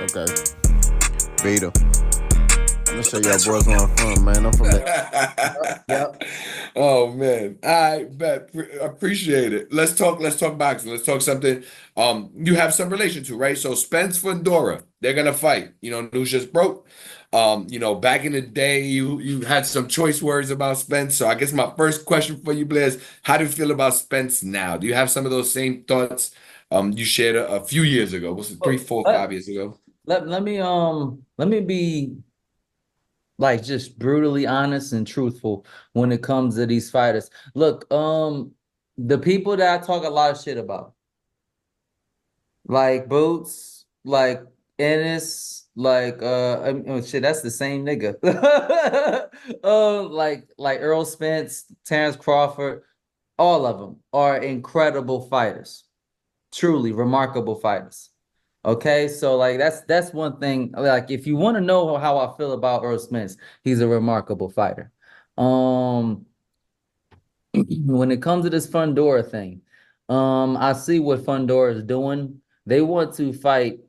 Okay. Beta. I'm gonna show y'all boys where I'm from, man. I'm from that. Yep. Oh man. All right, bet. Appreciate it. Let's talk boxing. Let's talk something you have some relation to, right? So Spence Fundora, they're gonna fight. News just broke. Back in the day, you had some choice words about Spence. So I guess my first question for you, Blair, is how do you feel about Spence now? Do you have some of those same thoughts you shared a few years ago? What's it, three, Well, four, let, 5 years ago? let me be like just brutally honest and truthful when it comes to these fighters. Look, the people that I talk a lot of shit about, like Boots, like Ennis, like oh shit, that's the same nigga. Like Errol Spence, Terrence Crawford, all of them are incredible fighters, truly remarkable fighters. Okay, so like that's one thing. Like, if you want to know how I feel about Errol Spence, he's a remarkable fighter. Um, when it comes to this Fundora thing, I see what Fundora is doing. They want to fight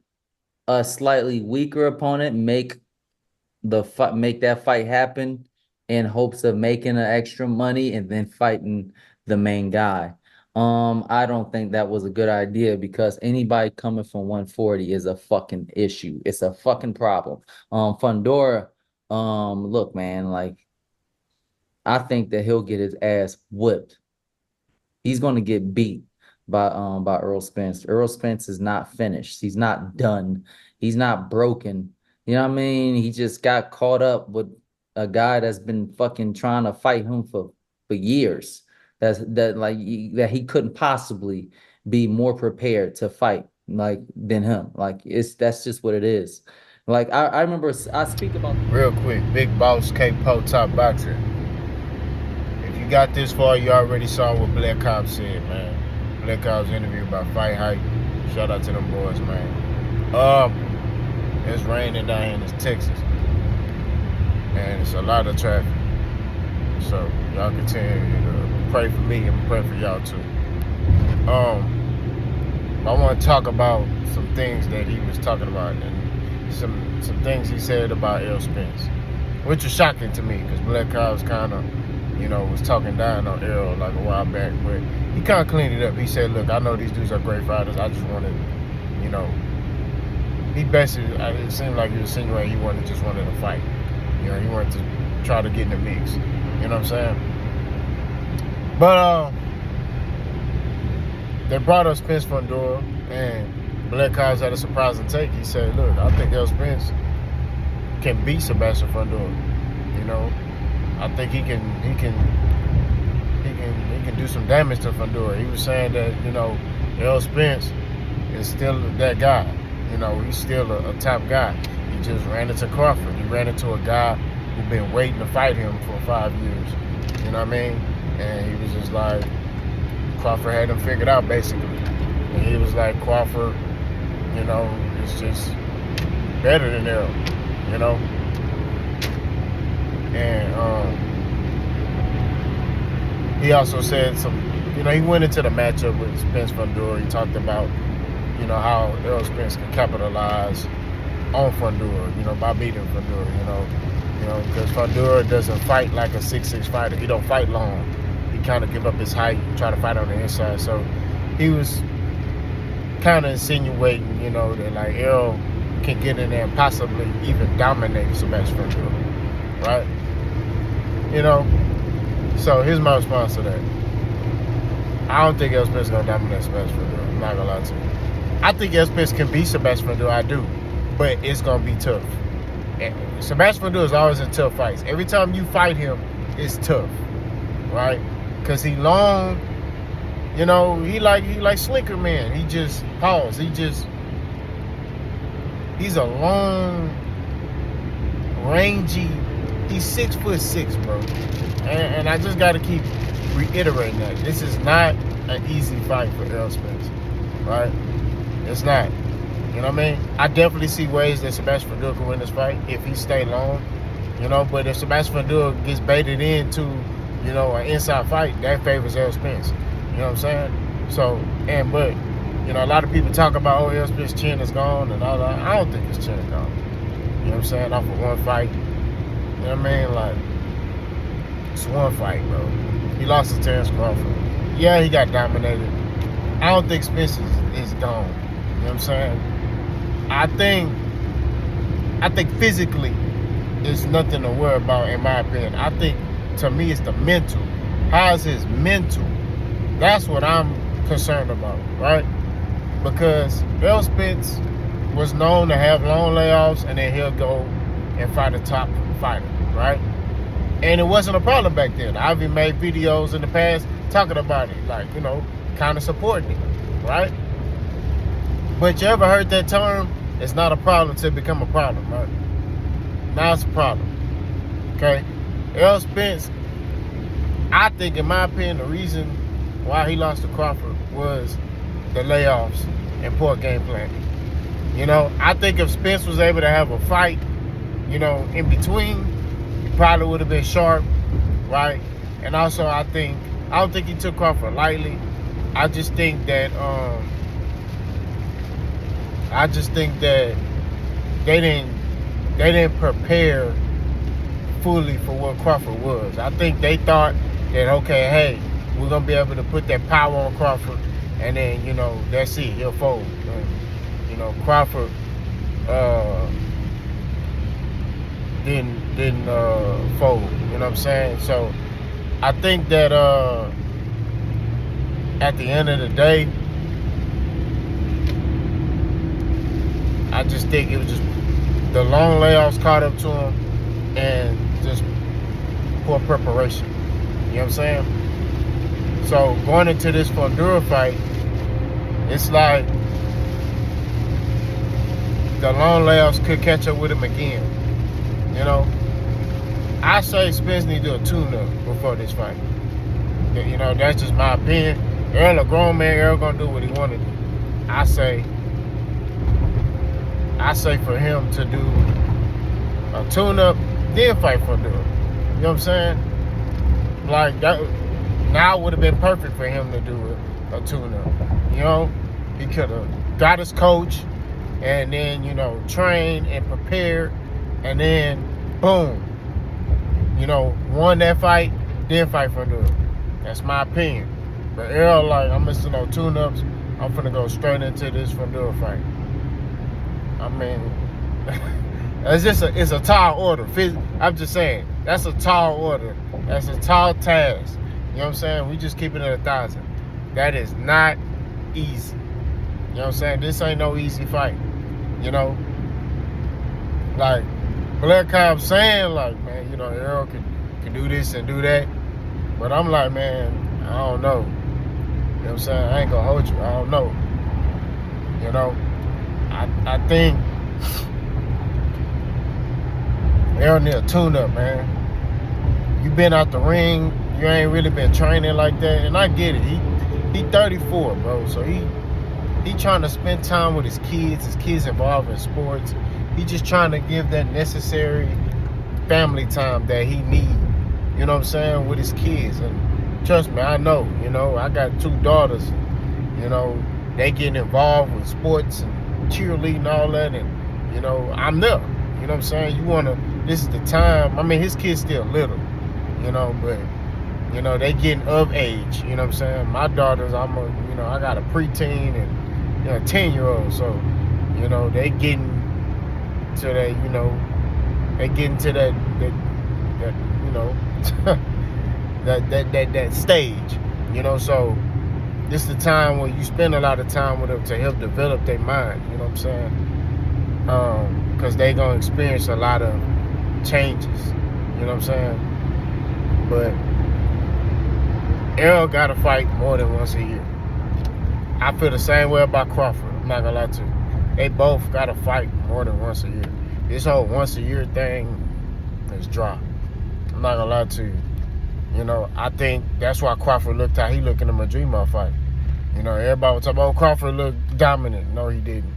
a slightly weaker opponent, make that fight happen in hopes of making an extra money and then fighting the main guy. I don't think that was a good idea because anybody coming from 140 is a fucking issue. It's a fucking problem. Fundora, look, man, like I think that he'll get his ass whipped. He's going to get beat by Errol Spence. Errol Spence is not finished. He's not done. He's not broken. You know what I mean? He just got caught up with a guy that's been fucking trying to fight him for years. That he couldn't possibly be more prepared to fight like than him. Like that's just what it is. Like I remember I speak about Real quick, Big Boss K-Po Top Boxer. If you got this far, you already saw what Blair Cobbs said, man. Blair Cobbs interview about fight hype. Shout out to them boys, man. It's raining down here in this Texas, and it's a lot of traffic. So y'all continue to pray for me and pray for y'all too. I want to talk about some things that he was talking about and some things he said about Errol Spence, which is shocking to me because Blair Cobbs kind of, was talking down on Errol like a while back, but he kind of cleaned it up. He said, look, I know these dudes are great fighters. I just wanted, he basically, it seemed like he was insinuating he just wanted to fight. He wanted to try to get in the mix. You know what I'm saying? But they brought up Spence Fundora, and Blair Cobbs had a surprising take. He said, look, I think Errol Spence can beat Sebastian Fundora. I think he can do some damage to Fundora. He was saying that, Errol Spence is still that guy. He's still a top guy. He just ran into Crawford. He ran into a guy who'd been waiting to fight him for 5 years. You know what I mean? And he was just like, Crawford had him figured out, basically. And he was like, Crawford, is just better than Errol, And he also said he went into the matchup with Spence Fundora. He talked about, how Errol Spence can capitalize on Fundora, by beating Fundora, because Fundora doesn't fight like a 6'6" fighter. He don't fight long. He kind of give up his height and try to fight on the inside. So he was kind of insinuating, that like Errol can get in there and possibly even dominate Sebastian Fundora, right? So here's my response to that. I don't think Errol Spence is gonna dominate Sebastian Fundora. I'm not gonna lie to you. I think Errol Spence can beat Sebastian Fundora. I do, but it's gonna be tough. And Sebastian Fundora is always in tough fights. Every time you fight him, it's tough, right? Cause he long, he like Slinker Man. He just pause. He's a long, rangy. He's 6'6", bro. And I just gotta keep reiterating that this is not an easy fight for Errol Spence, right? It's not. You know what I mean? I definitely see ways that Sebastian Fundora can win this fight if he stay long. But if Sebastian Fundora gets baited into, an inside fight, that favors Errol Spence. You know what I'm saying? So, but You know, a lot of people talk about, oh, Errol Spence's chin is gone and all that. I don't think his chin is gone. You know what I'm saying? Off of one fight. You know what I mean? Like, it's one fight, bro. He lost to Terrence Crawford. Yeah, he got dominated. I don't think Spence is gone. You know what I'm saying? I think physically it's nothing to worry about, in my opinion. I think, to me, it's the mental. How's his mental? That's what I'm concerned about, right? Because Errol Spence was known to have long layoffs and then he'll go and fight a top fighter, right? And it wasn't a problem back then. I've even made videos in the past talking about it, like, you know, kind of supporting it, right? But you ever heard that term? It's not a problem till it become a problem, right? Now it's a problem, okay? Errol Spence, I think, in my opinion, the reason why he lost to Crawford was the layoffs and poor game planning. You know, I think if Spence was able to have a fight, you know, in between, he probably would have been sharp, right? And also, I don't think he took Crawford lightly. I just think that they didn't prepare fully for what Crawford was. I think they thought that, okay, hey, we're gonna be able to put that power on Crawford, and then, you know, that's it, he'll fold. And, you know, Crawford didn't fold. You know what I'm saying? So I think that at the end of the day, I just think it was just the long layoffs caught up to him and just poor preparation. You know what I'm saying? So going into this Fundora fight, it's like the long layoffs could catch up with him again. You know, I say Spence need to do a tune-up before this fight. You know, that's just my opinion. Errol a grown man. Errol gonna do what he want to do. I say for him to do a tune-up, then fight Fundora. You know what I'm saying? Like, that now would have been perfect for him to do a tune-up. You know, he could have got his coach and then, you know, train and prepare, and then boom, you know, won that fight, then fight Fundora. That's my opinion. But Errol, like, I'm missing no tune-ups. I'm finna go straight into this Fundora fight. I mean, it's a tall order. I'm just saying, that's a tall order. That's a tall task. You know what I'm saying? We just keep it at 1,000. That is not easy. You know what I'm saying? This ain't no easy fight. You know? Like, Blair Cobbs saying, like, man, you know, Errol can do this and do that. But I'm like, man, I don't know. You know what I'm saying? I ain't gonna hold you. I don't know. You know? I think Errol need a tune-up, man. You been out the ring, you ain't really been training like that, and I get it. He 34, bro, so he trying to spend time with his kids involved in sports. He just trying to give that necessary family time that he need, you know what I'm saying, with his kids. And trust me, I know, you know, I got 2 daughters, you know, they getting involved with sports and cheerleading and all that, and, you know, I'm there. You know what I'm saying? This is the time. I mean, his kid's still little, you know, but, you know, they getting of age. You know what I'm saying? My daughters, I got a preteen and, you know, a 10-year-old. So, you know, they getting to that, you know, that you know, that stage, you know. So this is the time where you spend a lot of time with them to help develop their mind. You know what I'm saying? Because they gonna experience a lot of changes. You know what I'm saying? But Errol got to fight more than once a year. I feel the same way about Crawford. I'm not gonna lie to you. They both got to fight more than once a year. This whole once a year thing is dry. I'm not gonna lie to you. You know, I think that's why Crawford looked how he looked in the Madrimov fight. You know, everybody was talking about, oh, Crawford looked dominant. No, he didn't.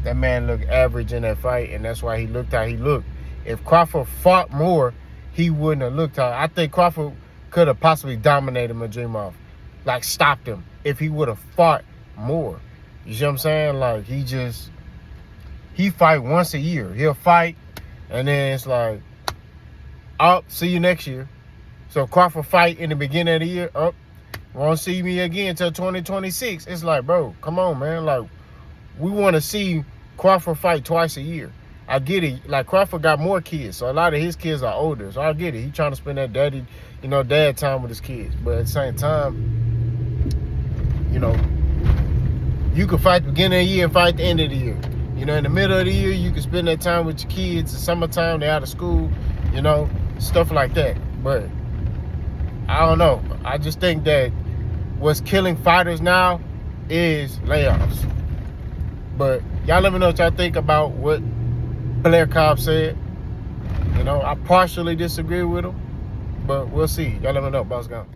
That man looked average in that fight, and that's why he looked how he looked. If Crawford fought more, he wouldn't have looked how. I think Crawford could have possibly dominated Madrimov, like stopped him, if he would have fought more. You see what I'm saying? Like, he fight once a year. He'll fight, and then it's like, see you next year. So Crawford fight in the beginning of the year, won't see me again until 2026. It's like, bro, come on, man. Like, we want to see Crawford fight twice a year. I get it. Like, Crawford got more kids, so a lot of his kids are older. So I get it. He trying to spend that dad time with his kids. But at the same time, you can fight the beginning of the year and fight the end of the year. In the middle of the year, you can spend that time with your kids. The summertime, they're out of school, stuff like that. But I don't know. I just think that what's killing fighters now is layoffs. But y'all let me know what y'all think about what Blair Cobbs said. I partially disagree with him, but we'll see. Y'all let me know. Boss gone.